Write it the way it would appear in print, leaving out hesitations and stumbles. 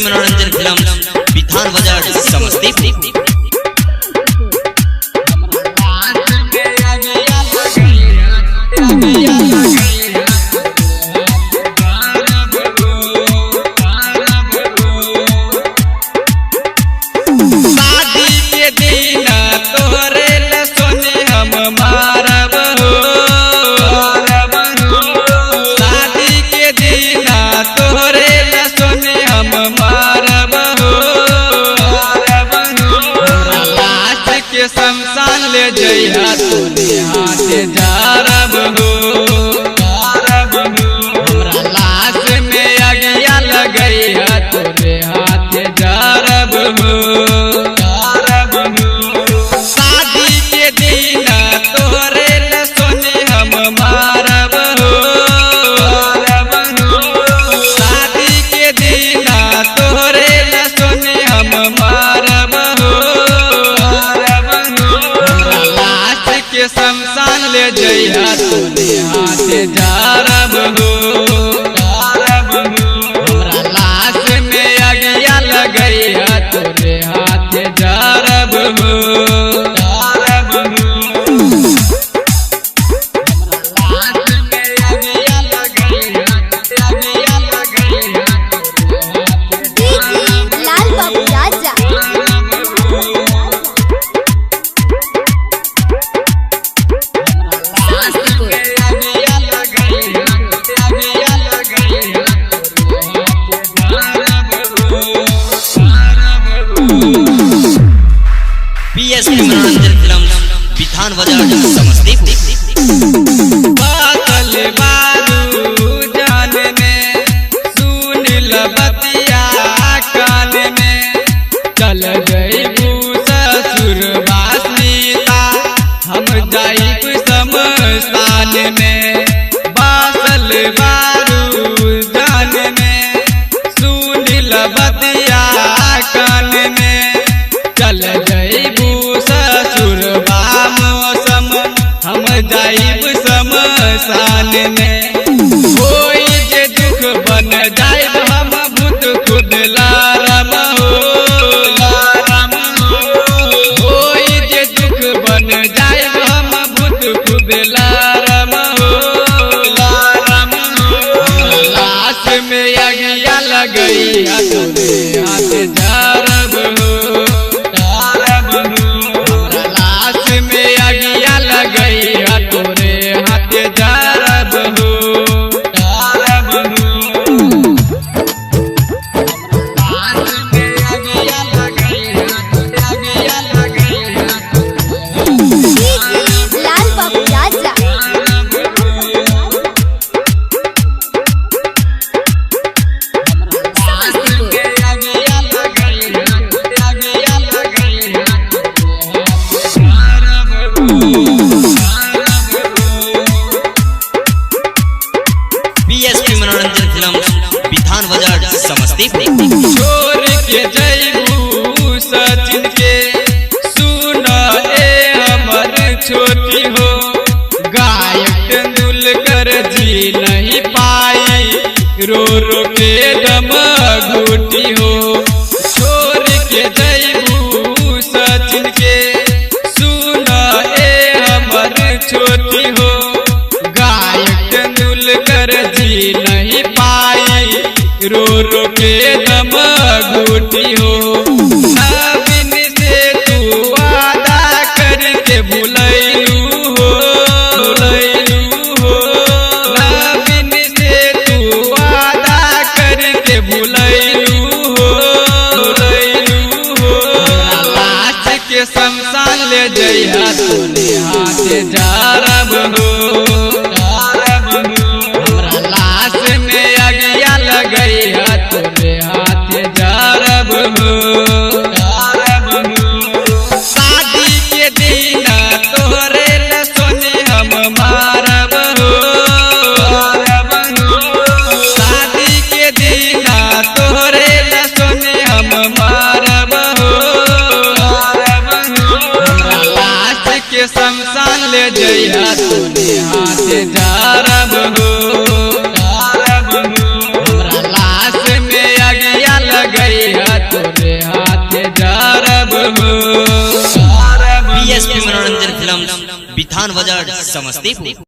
मनोरंजन फिल्म विधान बाजार समस्तीपुर। शमशान ले जइहा तोरे हाथे जारब हो, हमरा लाश में अगिया लगइहा तोरे हाथे जारब हो। शादी के दिन तोरे ल सोने हम मारब हो, शादी के दिन तोरे ल सोने हम मारब हो। के शमशान ले जइहा तोरे हाथे जारब हो, हमरा लाश में अगिया लगइहा तोरे हाथे जारब हो। मनोरंजन फिल्म विधान बाजार समस्तीपुर। बादल बारू जान में सुन ल बतिया कान में, चल जइबू ससुर वासनीता हम जाइब शमशान में। बादल बारू जान में सुन ल बतिया कान में, चल जइबू मौसम हम जाइब शमशान में। कोई जे दुख बन जाइब हम भूत खुद लारम हो, कोई जे दुख बन जाइब हम भूत खुद लारम हो। लाश में अगिया लगइहा तोरे हाथे जारब हो, लगइहा तोरे हाथे जारब हो। मनोरंजन फिल्म विधान बाजार समस्तीपुर। छोड़ के जइबू सचिन के सुन ए हमर छोटी हो, गायक तेंदुलकर जी नहीं पाई रो रो के दम घुटी हो। छोड़ के जइबू सचिन के सुन ए हमर छोटी हो, गायक तेंदुलकर जी नहीं पाई रो रो के दम घुटी हो। नवीन से तू वादा करके भुलैलू हो, नवीन से तू वादा करके भुलैलू हो। लाश के शमशान ले जइहा तोरे हाथे जारब हो, लगइहा तोरे हाथे जारब हो। शादी के दिन तोरे ल सोने हम मारब हो, शादी के दिन तोरे ल सोने हम ले जइहा तोरे हाथ जारब हो हमरा लाश में अगिया लगइहा तोरे हाथ जारब हो। बीएसपी मनोरंजन फिल्म बिथान बाजार समस्तीपुर।